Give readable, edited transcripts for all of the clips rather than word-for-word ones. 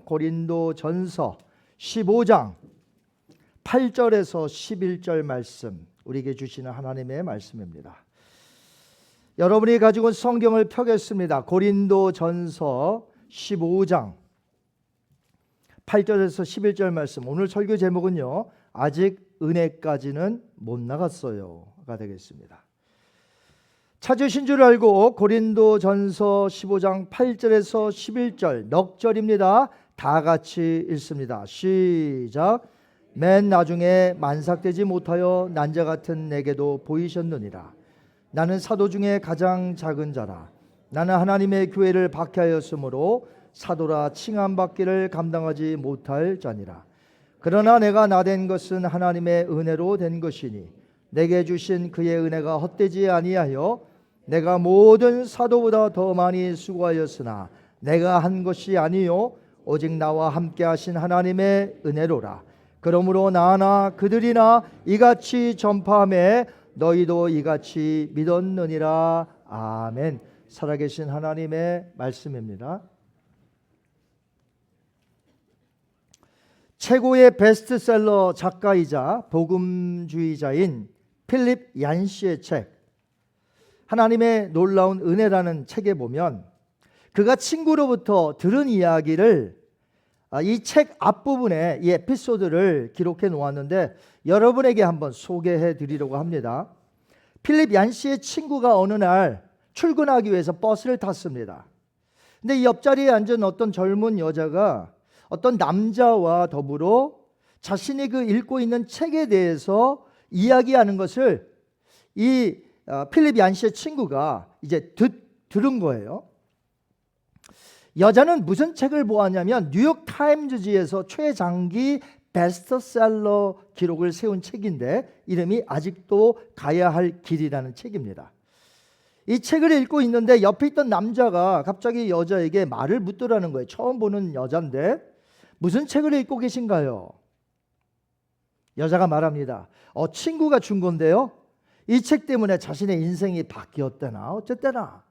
고린도전서 15장 8절에서 11절 말씀, 우리에게 주시는 하나님의 말씀입니다. 여러분이 가지고 온 성경을 펴겠습니다. 고린도전서 15장 8절에서 11절 말씀. 오늘 설교 제목은요, 아직 은혜까지는 못 나갔어요가 되겠습니다. 찾으신 줄 알고 고린도전서 15장 8절에서 11절 넉 절입니다. 다 같이 읽습니다. 시작. 맨 나중에 만삭되지 못하여 난자 같은 내게도 보이셨느니라. 나는 사도 중에 가장 작은 자라. 나는 하나님의 교회를 박해하였으므로 사도라 칭함받기를 감당하지 못할 자니라. 그러나 내가 나된 것은 하나님의 은혜로 된 것이니 내게 주신 그의 은혜가 헛되지 아니하여 내가 모든 사도보다 더 많이 수고하였으나 내가 한 것이 아니요 오직 나와 함께 하신 하나님의 은혜로라. 그러므로 나나 그들이나 이같이 전파하매 너희도 이같이 믿었느니라. 아멘. 살아계신 하나님의 말씀입니다. 최고의 베스트셀러 작가이자 복음주의자인 필립 얀시의 책 하나님의 놀라운 은혜라는 책에 보면 그가 친구로부터 들은 이야기를 이 책 앞부분에 이 에피소드를 기록해 놓았는데 여러분에게 한번 소개해 드리려고 합니다. 필립 얀시의 친구가 어느 날 출근하기 위해서 버스를 탔습니다. 근데 이 옆자리에 앉은 어떤 젊은 여자가 어떤 남자와 더불어 자신이 그 읽고 있는 책에 대해서 이야기하는 것을 이 필립 얀시의 친구가 이제 들은 거예요. 여자는 무슨 책을 보았냐면 뉴욕 타임즈지에서 최장기 베스트셀러 기록을 세운 책인데 이름이 아직도 가야 할 길이라는 책입니다. 이 책을 읽고 있는데 옆에 있던 남자가 갑자기 여자에게 말을 묻더라는 거예요. 처음 보는 여자인데 무슨 책을 읽고 계신가요? 여자가 말합니다. 친구가 준 건데요. 이 책 때문에 자신의 인생이 바뀌었대나 어쨌대나.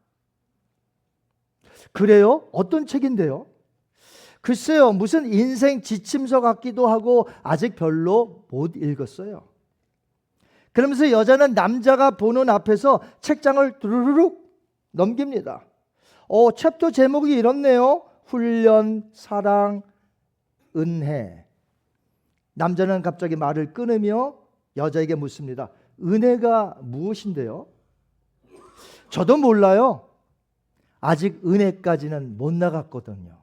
그래요? 어떤 책인데요? 글쎄요, 무슨 인생 지침서 같기도 하고 아직 별로 못 읽었어요. 그러면서 여자는 남자가 보는 앞에서 책장을 두루룩 넘깁니다. 챕터 제목이 이렇네요. 훈련, 사랑, 은혜. 남자는 갑자기 말을 끊으며 여자에게 묻습니다. 은혜가 무엇인데요? 저도 몰라요. 아직 은혜까지는 못 나갔거든요.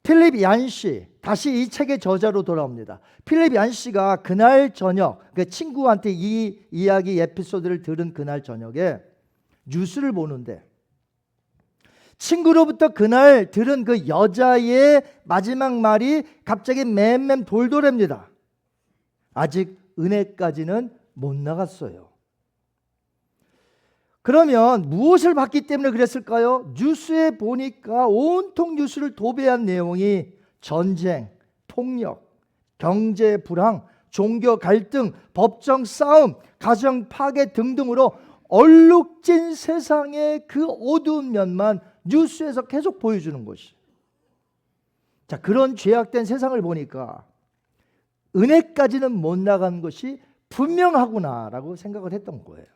필립 얀시, 다시 이 책의 저자로 돌아옵니다. 필립 얀시가 그날 저녁, 그 친구한테 이 이야기 에피소드를 들은 그날 저녁에 뉴스를 보는데 친구로부터 그날 들은 그 여자의 마지막 말이 갑자기 맴맴 돌더랍니다. 아직 은혜까지는 못 나갔어요. 그러면 무엇을 봤기 때문에 그랬을까요? 뉴스에 보니까 온통 뉴스를 도배한 내용이 전쟁, 폭력, 경제 불황, 종교 갈등, 법정 싸움, 가정 파괴 등등으로 얼룩진 세상의 그 어두운 면만 뉴스에서 계속 보여주는 것이. 자, 그런 죄악된 세상을 보니까 은혜까지는 못 나간 것이 분명하구나라고 생각을 했던 거예요.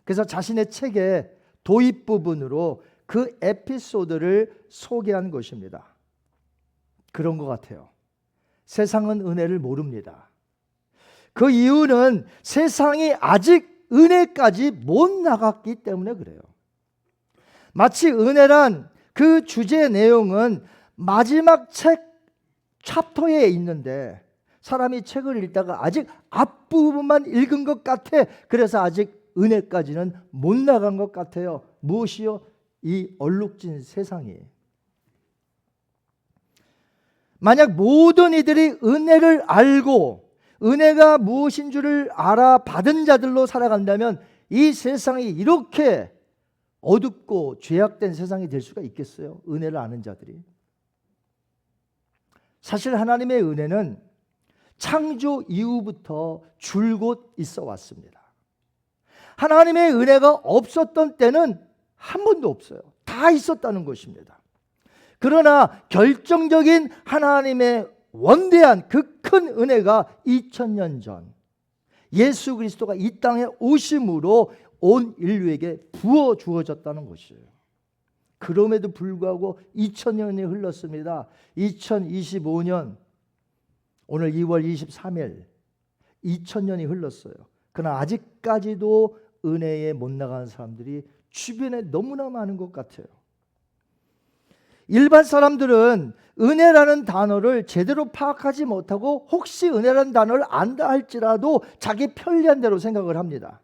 그래서 자신의 책의 도입 부분으로 그 에피소드를 소개한 것입니다. 그런 것 같아요. 세상은 은혜를 모릅니다. 그 이유는 세상이 아직 은혜까지 못 나갔기 때문에 그래요. 마치 은혜란 그 주제 내용은 마지막 책 챕터에 있는데 사람이 책을 읽다가 아직 앞부분만 읽은 것 같아. 그래서 아직 은혜까지는 못 나간 것 같아요. 무엇이요? 이 얼룩진 세상이. 만약 모든 이들이 은혜를 알고 은혜가 무엇인 줄을 알아받은 자들로 살아간다면 이 세상이 이렇게 어둡고 죄악된 세상이 될 수가 있겠어요? 은혜를 아는 자들이. 사실 하나님의 은혜는 창조 이후부터 줄곧 있어 왔습니다. 하나님의 은혜가 없었던 때는 한 번도 없어요. 다 있었다는 것입니다. 그러나 결정적인 하나님의 원대한 그 큰 은혜가 2000년 전 예수 그리스도가 이 땅에 오심으로 온 인류에게 부어 주어졌다는 것이에요. 그럼에도 불구하고 2000년이 흘렀습니다. 2025년 오늘 2월 23일 2000년이 흘렀어요. 그러나 아직까지도 은혜에 못 나가는 사람들이 주변에 너무나 많은 것 같아요. 일반 사람들은 은혜라는 단어를 제대로 파악하지 못하고 혹시 은혜라는 단어를 안다 할지라도 자기 편리한 대로 생각을 합니다.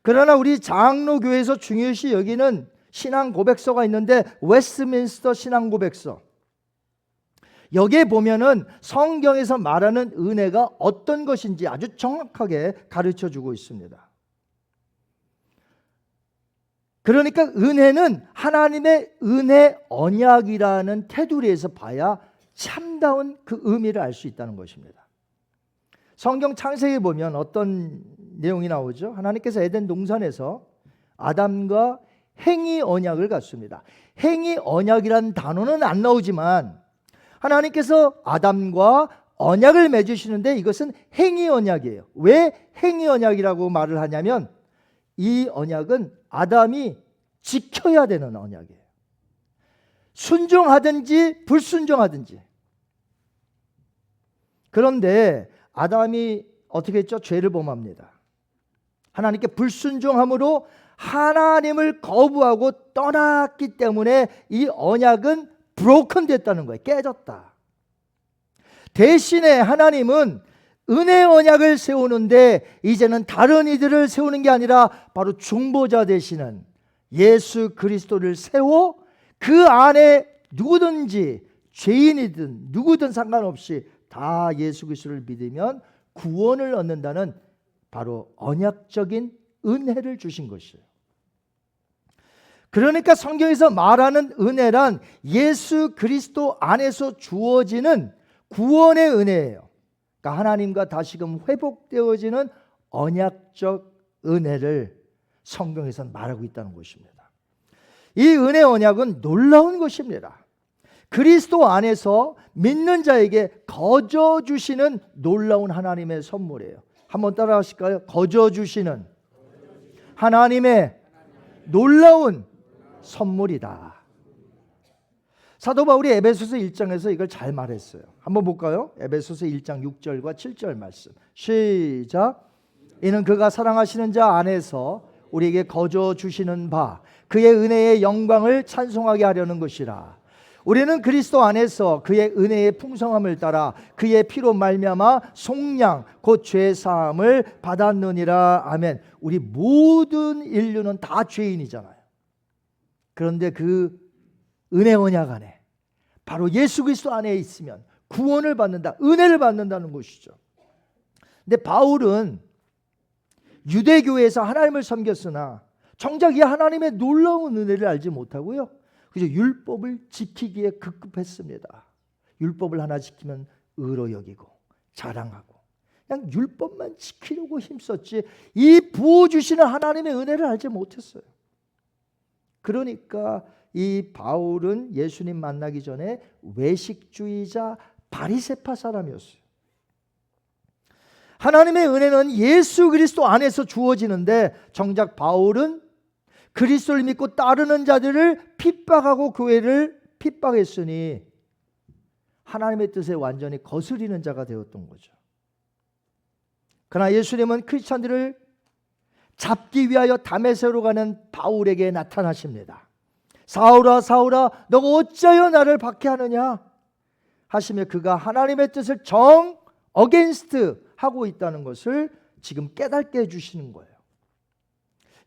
그러나 우리 장로교회에서 중요시 여기는 신앙 고백서가 있는데 웨스트민스터 신앙 고백서, 여기에 보면은 성경에서 말하는 은혜가 어떤 것인지 아주 정확하게 가르쳐 주고 있습니다. 그러니까 은혜는 하나님의 은혜 언약이라는 테두리에서 봐야 참다운 그 의미를 알 수 있다는 것입니다. 성경 창세기에 보면 어떤 내용이 나오죠? 하나님께서 에덴 동산에서 아담과 행위 언약을 갖습니다. 행위 언약이라는 단어는 안 나오지만 하나님께서 아담과 언약을 맺으시는데 이것은 행위 언약이에요. 왜 행위 언약이라고 말을 하냐면 이 언약은 아담이 지켜야 되는 언약이에요. 순종하든지 불순종하든지. 그런데 아담이 어떻게 했죠? 죄를 범합니다. 하나님께 불순종함으로 하나님을 거부하고 떠났기 때문에 이 언약은 브로큰 됐다는 거예요. 깨졌다. 대신에 하나님은 은혜 언약을 세우는데 이제는 다른 이들을 세우는 게 아니라 바로 중보자 되시는 예수 그리스도를 세워 그 안에 누구든지 죄인이든 누구든 상관없이 다 예수 그리스도를 믿으면 구원을 얻는다는 바로 언약적인 은혜를 주신 것이에요. 그러니까 성경에서 말하는 은혜란 예수 그리스도 안에서 주어지는 구원의 은혜예요. 그러니까 하나님과 다시금 회복되어지는 언약적 은혜를 성경에서는 말하고 있다는 것입니다. 이 은혜 언약은 놀라운 것입니다. 그리스도 안에서 믿는 자에게 거저 주시는 놀라운 하나님의 선물이에요. 한번 따라 하실까요? 거저 주시는 하나님의 놀라운 선물이다. 사도 바울이 에베소서 1장에서 이걸 잘 말했어요. 한번 볼까요? 에베소서 1장 6절과 7절 말씀. 시작. 이는 그가 사랑하시는 자 안에서 우리에게 거저 주시는 바 그의 은혜의 영광을 찬송하게 하려는 것이라. 우리는 그리스도 안에서 그의 은혜의 풍성함을 따라 그의 피로 말미암아 속량 곧 죄 사함을 받았느니라. 아멘. 우리 모든 인류는 다 죄인이잖아요. 그런데 그 은혜 언약 안에 바로 예수 그리스도 안에 있으면 구원을 받는다, 은혜를 받는다는 것이죠. 근데 바울은 유대교회에서 하나님을 섬겼으나 정작 이 하나님의 놀라운 은혜를 알지 못하고요, 그저 율법을 지키기에 급급했습니다. 율법을 하나 지키면 의로 여기고 자랑하고 그냥 율법만 지키려고 힘썼지 이 부어주시는 하나님의 은혜를 알지 못했어요. 그러니까 이 바울은 예수님 만나기 전에 외식주의자 바리새파 사람이었어요. 하나님의 은혜는 예수 그리스도 안에서 주어지는데 정작 바울은 그리스도를 믿고 따르는 자들을 핍박하고 교회를 핍박했으니 하나님의 뜻에 완전히 거스리는 자가 되었던 거죠. 그러나 예수님은 크리스찬들을 잡기 위하여 다메섹으로 가는 바울에게 나타나십니다. 사울아 사울아 너가 어찌하여 나를 박해하느냐 하시며 그가 하나님의 뜻을 정 어게인스트 하고 있다는 것을 지금 깨닫게 해주시는 거예요.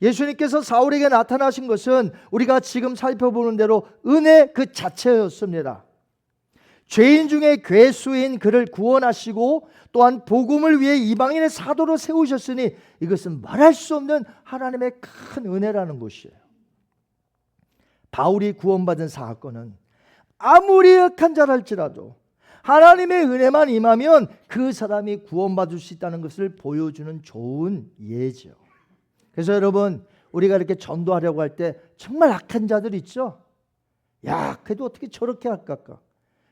예수님께서 사울에게 나타나신 것은 우리가 지금 살펴보는 대로 은혜 그 자체였습니다. 죄인 중에 괴수인 그를 구원하시고 또한 복음을 위해 이방인의 사도로 세우셨으니 이것은 말할 수 없는 하나님의 큰 은혜라는 것이에요. 바울이 구원받은 사건은 아무리 악한 자랄지라도 하나님의 은혜만 임하면 그 사람이 구원받을 수 있다는 것을 보여주는 좋은 예죠. 그래서 여러분 우리가 이렇게 전도하려고 할 때 정말 악한 자들 있죠. 야, 그래도 어떻게 저렇게 할까?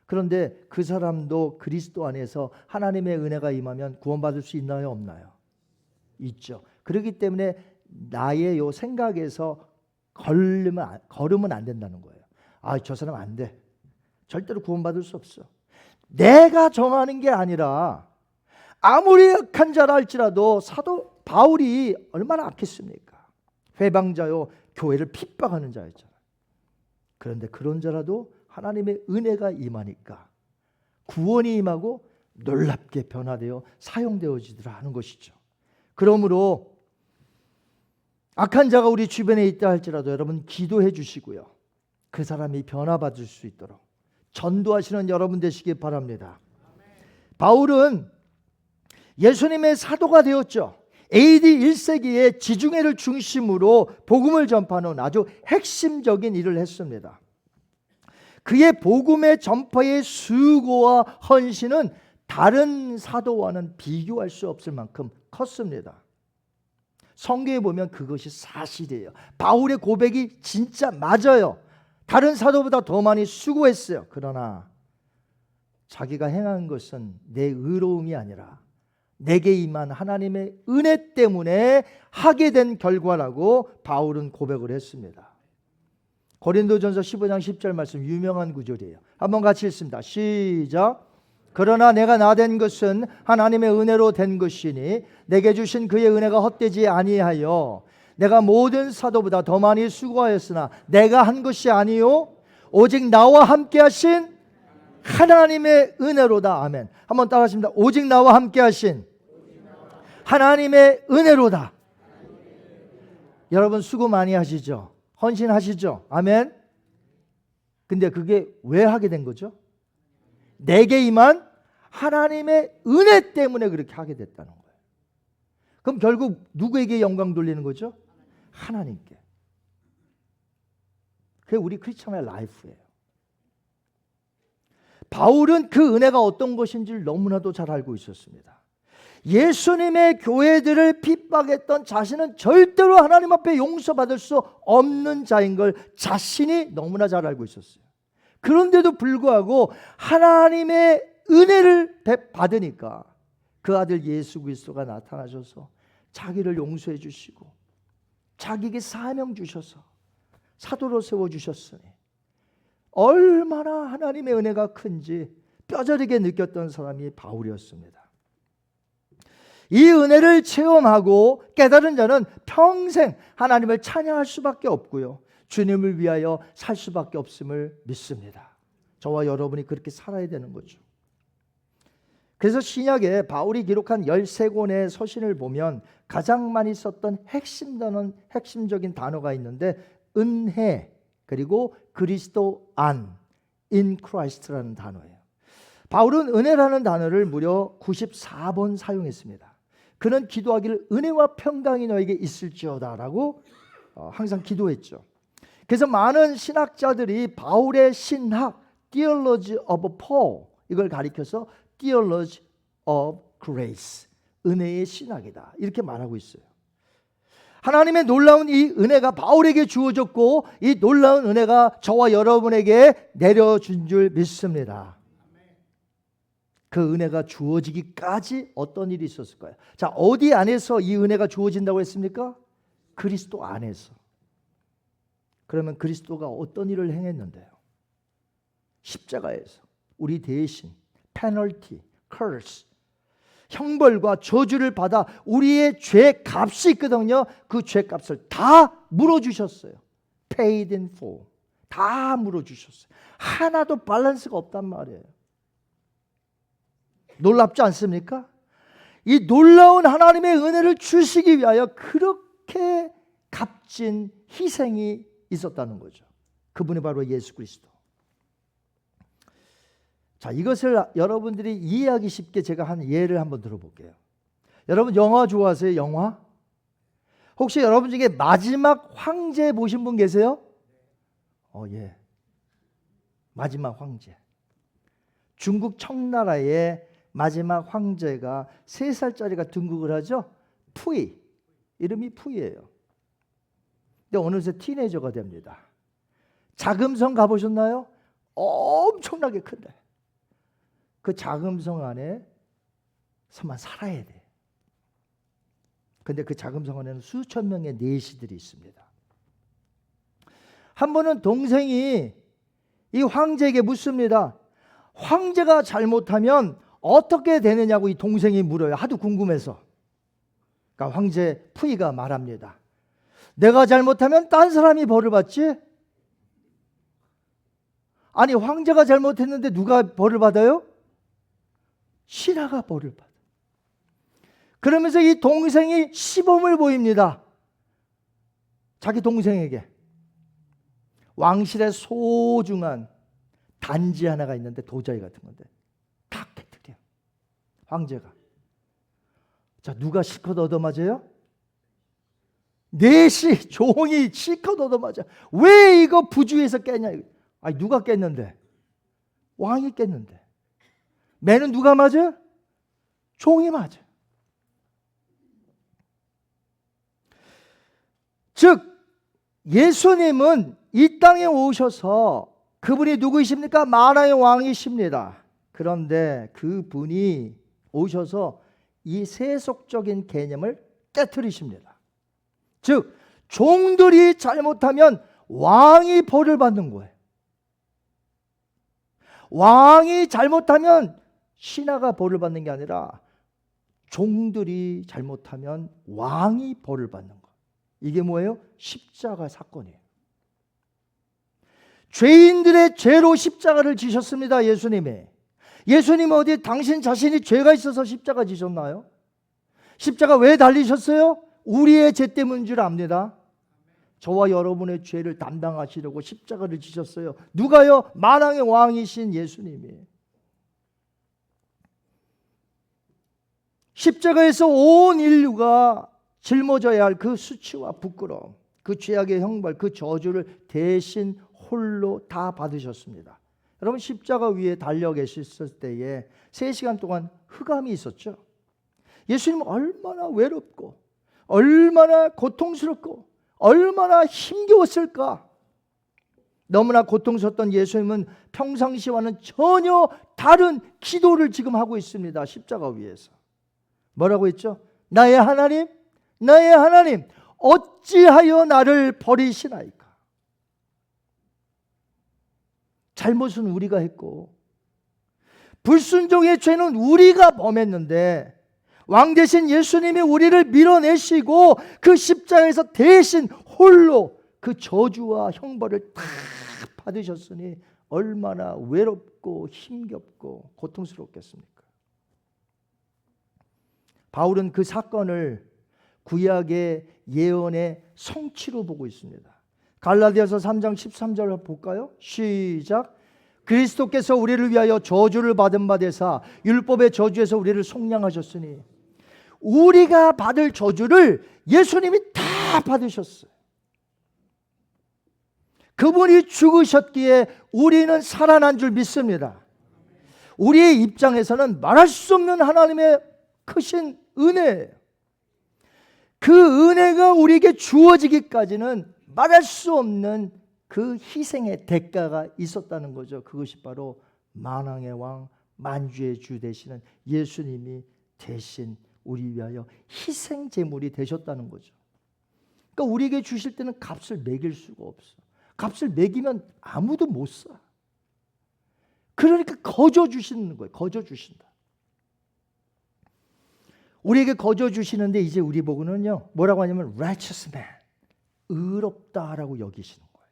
그런데 그 사람도 그리스도 안에서 하나님의 은혜가 임하면 구원받을 수 있나요? 없나요? 있죠. 그렇기 때문에 나의 요 생각에서 걸으면 안 된다는 거예요. 아, 저 사람 안 돼. 절대로 구원받을 수 없어. 내가 정하는 게 아니라 아무리 악한 자라 할지라도 사도 바울이 얼마나 악했습니까? 회방자요, 교회를 핍박하는 자였잖아요. 그런데 그런 자라도 하나님의 은혜가 임하니까 구원이 임하고 놀랍게 변화되어 사용되어지더라 하는 것이죠. 그러므로 악한 자가 우리 주변에 있다 할지라도 여러분 기도해 주시고요, 그 사람이 변화받을 수 있도록 전도하시는 여러분 되시기 바랍니다. 바울은 예수님의 사도가 되었죠. AD 1세기에 지중해를 중심으로 복음을 전파하는 아주 핵심적인 일을 했습니다. 그의 복음의 전파의 수고와 헌신은 다른 사도와는 비교할 수 없을 만큼 컸습니다. 성경에 보면 그것이 사실이에요. 바울의 고백이 진짜 맞아요. 다른 사도보다 더 많이 수고했어요. 그러나 자기가 행한 것은 내 의로움이 아니라 내게 임한 하나님의 은혜 때문에 하게 된 결과라고 바울은 고백을 했습니다. 고린도전서 15장 10절 말씀, 유명한 구절이에요. 한번 같이 읽습니다. 시작. 그러나 내가 나된 것은 하나님의 은혜로 된 것이니 내게 주신 그의 은혜가 헛되지 아니하여 내가 모든 사도보다 더 많이 수고하였으나 내가 한 것이 아니요 오직 나와 함께 하신 하나님의 은혜로다. 아멘. 한번 따라하십니다. 오직 나와 함께 하신 하나님의 은혜로다. 여러분 수고 많이 하시죠? 헌신하시죠? 아멘. 근데 그게 왜 하게 된 거죠? 내게 임한 하나님의 은혜 때문에 그렇게 하게 됐다는 거예요. 그럼 결국 누구에게 영광 돌리는 거죠? 하나님께. 그게 우리 크리스천의 라이프예요. 바울은 그 은혜가 어떤 것인지를 너무나도 잘 알고 있었습니다. 예수님의 교회들을 핍박했던 자신은 절대로 하나님 앞에 용서받을 수 없는 자인 걸 자신이 너무나 잘 알고 있었어요. 그런데도 불구하고 하나님의 은혜를 받으니까 그 아들 예수 그리스도가 나타나셔서 자기를 용서해 주시고 자기에게 사명 주셔서 사도로 세워주셨으니 얼마나 하나님의 은혜가 큰지 뼈저리게 느꼈던 사람이 바울이었습니다. 이 은혜를 체험하고 깨달은 자는 평생 하나님을 찬양할 수밖에 없고요, 주님을 위하여 살 수밖에 없음을 믿습니다. 저와 여러분이 그렇게 살아야 되는 거죠. 그래서 신약에 바울이 기록한 13권의 서신을 보면 가장 많이 썼던 핵심적인 단어가 있는데 은혜 그리고 그리스도 안, in Christ라는 단어예요. 바울은 은혜라는 단어를 무려 94번 사용했습니다. 그는 기도하기를 은혜와 평강이 너에게 있을지어다 라고 항상 기도했죠. 그래서 많은 신학자들이 바울의 신학 Theology of Paul 이걸 가리켜서 Theology of Grace, 은혜의 신학이다 이렇게 말하고 있어요. 하나님의 놀라운 이 은혜가 바울에게 주어졌고 이 놀라운 은혜가 저와 여러분에게 내려준 줄 믿습니다. 그 은혜가 주어지기까지 어떤 일이 있었을까요? 자, 어디 안에서 이 은혜가 주어진다고 했습니까? 그리스도 안에서. 그러면 그리스도가 어떤 일을 행했는데요? 십자가에서 우리 대신 페널티, curse, 형벌과 저주를 받아 우리의 죄 값이 있거든요. 그 죄 값을 다 물어주셨어요. Paid in full. 다 물어주셨어요. 하나도 밸런스가 없단 말이에요. 놀랍지 않습니까? 이 놀라운 하나님의 은혜를 주시기 위하여 그렇게 값진 희생이 있었다는 거죠. 그분이 바로 예수 그리스도. 자, 이것을 여러분들이 이해하기 쉽게 제가 한 예를 한번 들어볼게요. 여러분 영화 좋아하세요? 영화? 혹시 여러분 중에 마지막 황제 보신 분 계세요? 예. 마지막 황제. 중국 청나라의 마지막 황제가 3살짜리가 등극을 하죠. 푸이. 이름이 푸이예요. 근데 어느새 티네이저가 됩니다. 자금성 가보셨나요? 엄청나게 큰데 그 자금성 안에서만 살아야 돼. 근데 그 자금성 안에는 수천 명의 내시들이 있습니다. 한 번은 동생이 이 황제에게 묻습니다. 황제가 잘못하면 어떻게 되느냐고 이 동생이 물어요. 하도 궁금해서. 그러니까 황제 푸이가 말합니다. 내가 잘못하면 딴 사람이 벌을 받지? 아니 황제가 잘못했는데 누가 벌을 받아요? 신하가 벌을 받아. 그러면서 이 동생이 시범을 보입니다. 자기 동생에게. 왕실의 소중한 단지 하나가 있는데 도자기 같은 건데 탁 깨뜨려. 황제가. 자, 누가 실컷 얻어맞아요? 넷이 종이 실컷 얻어맞아. 왜 이거 부주의해서 깼냐? 아니 누가 깼는데? 왕이 깼는데. 매는 누가 맞아? 종이 맞아. 즉 예수님은 이 땅에 오셔서 그분이 누구이십니까? 만왕의 왕이십니다. 그런데 그분이 오셔서 이 세속적인 개념을 깨트리십니다. 즉 종들이 잘못하면 왕이 벌을 받는 거예요. 왕이 잘못하면 신하가 벌을 받는 게 아니라 종들이 잘못하면 왕이 벌을 받는 거예요. 이게 뭐예요? 십자가 사건이에요. 죄인들의 죄로 십자가를 지셨습니다. 예수님이. 예수님은 어디 당신 자신이 죄가 있어서 십자가 지셨나요? 십자가 왜 달리셨어요? 우리의 죄 때문인 줄 압니다. 저와 여러분의 죄를 담당하시려고 십자가를 지셨어요. 누가요? 만왕의 왕이신 예수님이. 십자가에서 온 인류가 짊어져야 할 그 수치와 부끄러움, 그 죄악의 형벌, 그 저주를 대신 홀로 다 받으셨습니다. 여러분 십자가 위에 달려 계셨을 때에 3시간 동안 흑암이 있었죠. 예수님은 얼마나 외롭고 얼마나 고통스럽고 얼마나 힘겨웠을까. 너무나 고통스럽던 예수님은 평상시와는 전혀 다른 기도를 지금 하고 있습니다. 십자가 위에서. 뭐라고 했죠? 나의 하나님, 나의 하나님, 어찌하여 나를 버리시나이까. 잘못은 우리가 했고 불순종의 죄는 우리가 범했는데 왕 대신 예수님이 우리를 밀어내시고 그 십자가에서 대신 홀로 그 저주와 형벌을 다 받으셨으니 얼마나 외롭고 힘겹고 고통스럽겠습니까? 바울은 그 사건을 구약의 예언의 성취로 보고 있습니다. 갈라디아서 3장 13절 볼까요? 시작. 그리스도께서 우리를 위하여 저주를 받은 바 되사 율법의 저주에서 우리를 속량하셨으니 우리가 받을 저주를 예수님이 다 받으셨어요. 그분이 죽으셨기에 우리는 살아난 줄 믿습니다. 우리의 입장에서는 말할 수 없는 하나님의 크신 은혜예요. 그 은혜가 우리에게 주어지기까지는 말할 수 없는 그 희생의 대가가 있었다는 거죠. 그것이 바로 만왕의 왕, 만주의 주 되시는 예수님이 대신 우리 위하여 희생 제물이 되셨다는 거죠. 그러니까 우리에게 주실 때는 값을 매길 수가 없어. 값을 매기면 아무도 못 사. 그러니까 거저 주시는 거예요. 거저 주신다. 우리에게 거저 주시는데 이제 우리 보고는요 뭐라고 하냐면 righteous man, 의롭다라고 여기시는 거예요.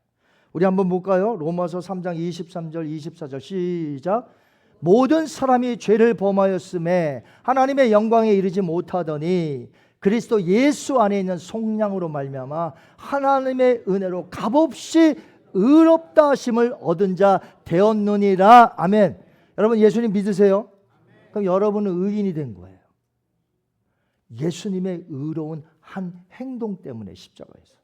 우리 한번 볼까요? 로마서 3장 23절 24절 시작. 모든 사람이 죄를 범하였음에 하나님의 영광에 이르지 못하더니 그리스도 예수 안에 있는 속량으로 말미암아 하나님의 은혜로 값없이 의롭다 하심을 얻은 자 되었느니라. 아멘. 여러분 예수님 믿으세요? 그럼 여러분은 의인이 된 거예요. 예수님의 의로운 한 행동 때문에 십자가에서.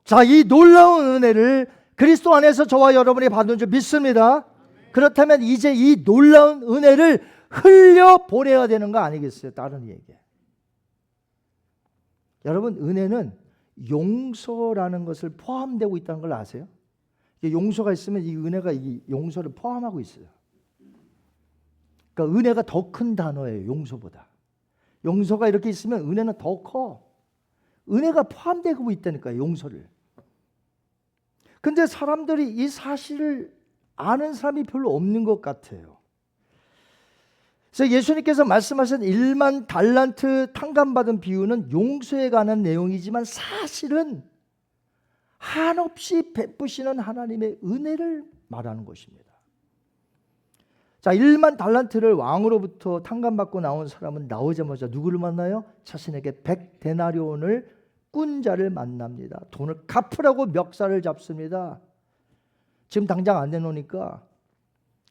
자, 이 놀라운 은혜를 그리스도 안에서 저와 여러분이 받은 줄 믿습니다. 그렇다면 이제 이 놀라운 은혜를 흘려보내야 되는 거 아니겠어요? 다른 얘기. 여러분 은혜는 용서라는 것을 포함되고 있다는 걸 아세요? 용서가 있으면 이 은혜가 이 용서를 포함하고 있어요. 그러니까 은혜가 더 큰 단어예요. 용서보다. 용서가 이렇게 있으면 은혜는 더 커. 은혜가 포함되고 있다니까요. 용서를. 근데 사람들이 이 사실을 아는 사람이 별로 없는 것 같아요. 그래서 예수님께서 말씀하신 1만 달란트 탕감받은 비유는 용서에 관한 내용이지만 사실은 한없이 베푸시는 하나님의 은혜를 말하는 것입니다. 자, 1만 달란트를 왕으로부터 탕감받고 나온 사람은 나오자마자 누구를 만나요? 자신에게 100데나리온을 꾼 자를 만납니다. 돈을 갚으라고 멱살을 잡습니다. 지금 당장 안 내놓으니까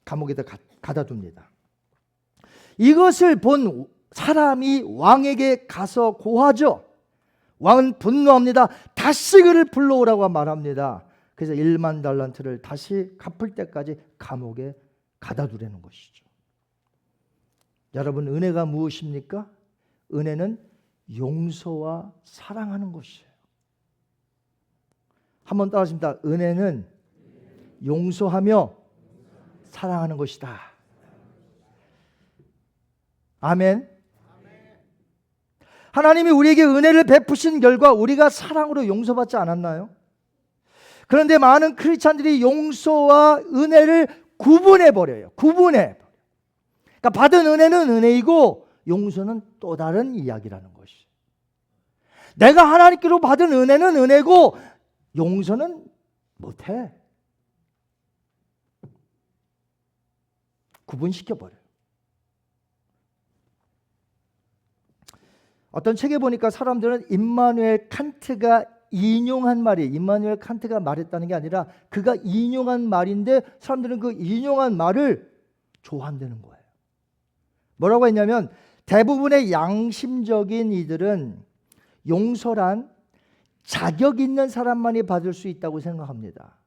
감옥에다 가둬둡니다. 이것을 본 사람이 왕에게 가서 고하죠. 왕은 분노합니다. 다시 그를 불러오라고 말합니다. 그래서 1만 달란트를 다시 갚을 때까지 감옥에 가둬두라는 것이죠. 여러분, 은혜가 무엇입니까? 은혜는 용서와 사랑하는 것이에요. 한번 따라하십니다. 은혜는 용서하며 사랑하는 것이다. 아멘. 하나님이 우리에게 은혜를 베푸신 결과 우리가 사랑으로 용서받지 않았나요? 그런데 많은 크리스찬들이 용서와 은혜를 구분해버려요. 그러니까 받은 은혜는 은혜이고 용서는 또 다른 이야기라는 것이. 내가 하나님께로 받은 은혜는 은혜고 용서는 못해. 구분시켜버려요. 어떤 책에 보니까 사람들은 임마누엘 칸트가 인용한 말이, 임마누엘 칸트가 말했다는 게 아니라 그가 인용한 말인데 사람들은 그 인용한 말을 좋아한다는 거예요. 뭐라고 했냐면 대부분의 양심적인 이들은 용서란 자격 있는 사람만이 받을 수 있다고 생각합니다.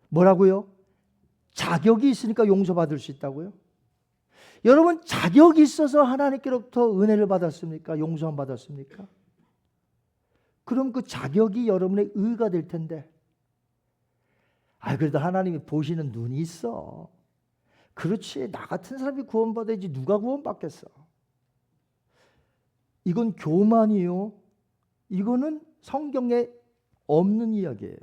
뭐라고요? 자격이 있으니까 용서받을 수 있다고요? 여러분, 자격이 있어서 하나님께로부터 은혜를 받았습니까? 용서함 받았습니까? 그럼 그 자격이 여러분의 의가 될 텐데, 그래도 하나님이 보시는 눈이 있어. 그렇지, 나 같은 사람이 구원받아야지 누가 구원받겠어. 이건 교만이요. 이거는 성경에 없는 이야기예요.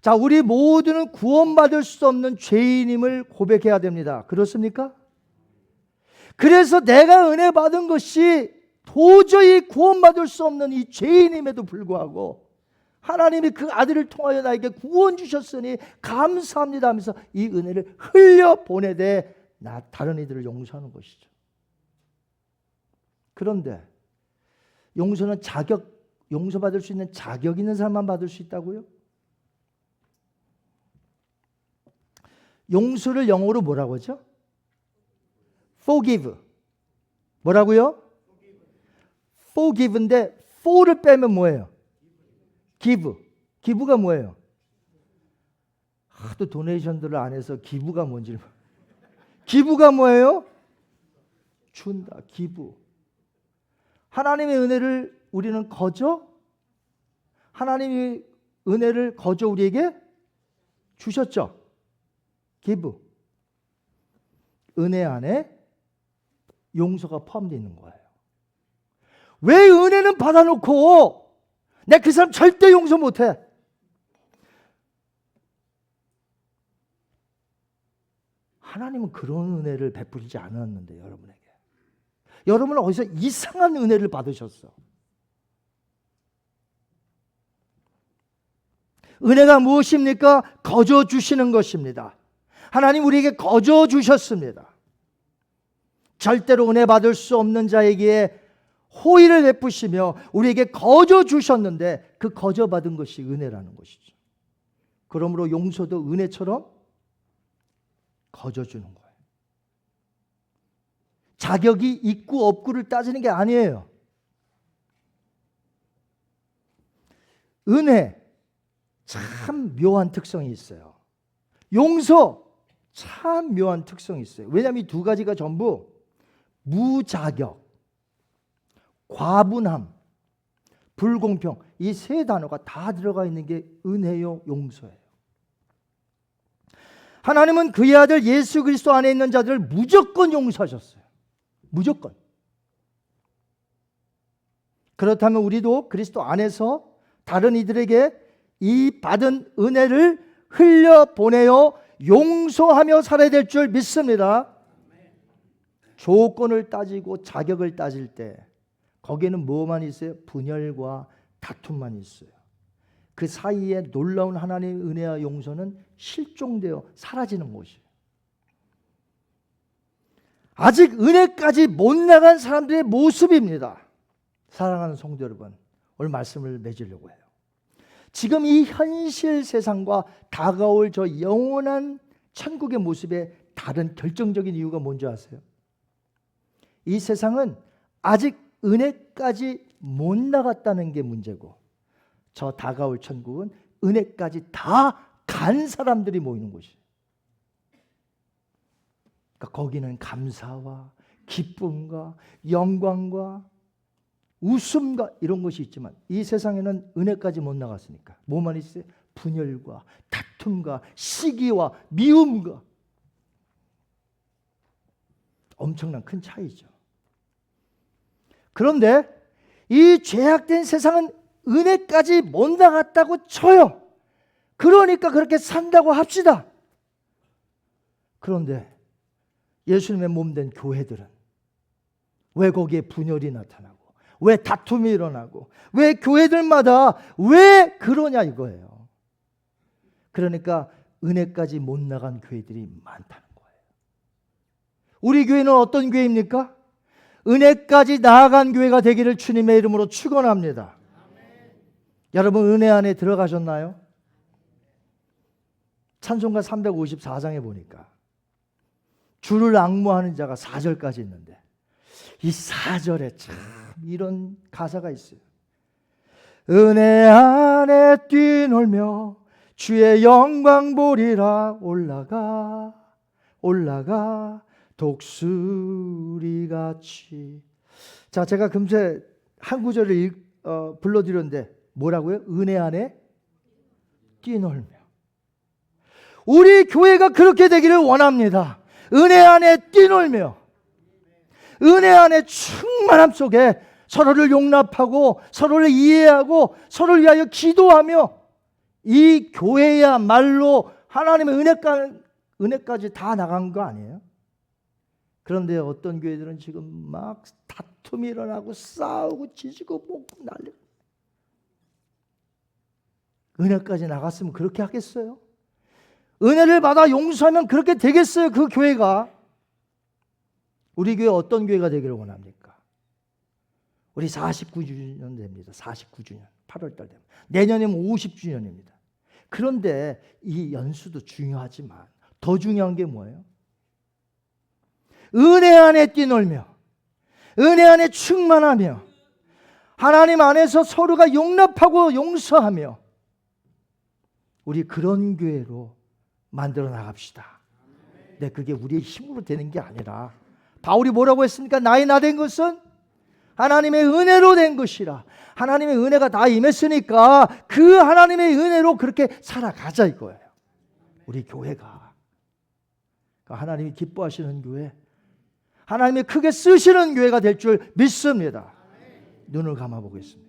자, 우리 모두는 구원받을 수 없는 죄인임을 고백해야 됩니다. 그렇습니까? 그래서 내가 은혜 받은 것이 도저히 구원받을 수 없는 이 죄인임에도 불구하고 하나님이 그 아들을 통하여 나에게 구원 주셨으니 감사합니다 하면서 이 은혜를 흘려보내되 다른 이들을 용서하는 것이죠. 그런데 용서는 용서받을 수 있는 자격 있는 사람만 받을 수 있다고요? 용서를 영어로 뭐라고 하죠? forgive. 뭐라고요? forgive인데 for를 빼면 뭐예요? give. give가 뭐예요? 하도 도네이션들을 안 해서 give가 뭔지를. give가 뭐예요? 준다. give. 하나님의 은혜를 우리는 거저? 하나님의 은혜를 거저 우리에게 주셨죠? give. 은혜 안에 용서가 포함되어 있는 거예요. 왜 은혜는 받아놓고 내가 그 사람 절대 용서 못해? 하나님은 그런 은혜를 베풀지 않았는데 여러분에게. 여러분은 어디서 이상한 은혜를 받으셨어. 은혜가 무엇입니까? 거저 주시는 것입니다. 하나님 우리에게 거저 주셨습니다. 절대로 은혜 받을 수 없는 자에게 호의를 베푸시며 우리에게 거저 주셨는데 그 거저 받은 것이 은혜라는 것이죠. 그러므로 용서도 은혜처럼 거저 주는 거예요. 자격이 있고 없고를 따지는 게 아니에요. 은혜 참 묘한 특성이 있어요. 용서 참 묘한 특성이 있어요. 왜냐하면 이 두 가지가 전부 무자격, 과분함, 불공평, 이 세 단어가 다 들어가 있는 게 은혜요, 용서예요. 하나님은 그의 아들 예수 그리스도 안에 있는 자들을 무조건 용서하셨어요. 무조건. 그렇다면 우리도 그리스도 안에서 다른 이들에게 이 받은 은혜를 흘려보내어 용서하며 살아야 될 줄 믿습니다. 조건을 따지고 자격을 따질 때 거기에는 뭐만 있어요? 분열과 다툼만 있어요. 그 사이에 놀라운 하나님의 은혜와 용서는 실종되어 사라지는 것이에요. 아직 은혜까지 못 나간 사람들의 모습입니다. 사랑하는 성도 여러분, 오늘 말씀을 맺으려고 해요. 지금 이 현실 세상과 다가올 저 영원한 천국의 모습의 다른 결정적인 이유가 뭔지 아세요? 이 세상은 아직 은혜까지 못 나갔다는 게 문제고, 저 다가올 천국은 은혜까지 다 간 사람들이 모이는 곳이에요. 그러니까 거기는 감사와 기쁨과 영광과 웃음과 이런 것이 있지만 이 세상에는 은혜까지 못 나갔으니까 뭐만 있어요? 분열과 다툼과 시기와 미움과 엄청난 큰 차이죠. 그런데 이 죄악된 세상은 은혜까지 못 나갔다고 쳐요. 그러니까 그렇게 산다고 합시다. 그런데 예수님의 몸된 교회들은 왜 거기에 분열이 나타나고 왜 다툼이 일어나고 왜 교회들마다 왜 그러냐 이거예요. 그러니까 은혜까지 못 나간 교회들이 많다는 거예요. 우리 교회는 어떤 교회입니까? 은혜까지 나아간 교회가 되기를 주님의 이름으로 축원합니다. 여러분 은혜 안에 들어가셨나요? 찬송가 354장에 보니까 주를 앙모하는 자가 4절까지 있는데 이 4절에 참 이런 가사가 있어요. 은혜 안에 뛰놀며 주의 영광 보리라 올라가 올라가 독수리같이. 자, 제가 금세 한 구절을 불러드렸는데 뭐라고요? 은혜 안에 뛰놀며. 우리 교회가 그렇게 되기를 원합니다. 은혜 안에 뛰놀며 은혜 안에 충만함 속에 서로를 용납하고 서로를 이해하고 서로를 위하여 기도하며 이 교회야말로 하나님의 은혜까지 다 나간 거 아니에요? 그런데 어떤 교회들은 지금 막 다툼이 일어나고 싸우고 지지고 볶고 난리. 은혜까지 나갔으면 그렇게 하겠어요? 은혜를 받아 용서하면 그렇게 되겠어요? 그 교회가. 우리 교회 어떤 교회가 되기를 원합니까? 우리 49주년 됩니다. 49주년 8월달 되면 내년이면 50주년입니다. 그런데 이 연수도 중요하지만 더 중요한 게 뭐예요? 은혜 안에 뛰놀며 은혜 안에 충만하며 하나님 안에서 서로가 용납하고 용서하며 우리 그런 교회로 만들어 나갑시다. 네, 그게 우리의 힘으로 되는 게 아니라 바울이 뭐라고 했습니까? 나의 나 된 것은 하나님의 은혜로 된 것이라. 하나님의 은혜가 다 임했으니까 그 하나님의 은혜로 그렇게 살아가자 이거예요. 우리 교회가 하나님이 기뻐하시는 교회, 하나님이 크게 쓰시는 교회가 될 줄 믿습니다. 눈을 감아 보겠습니다.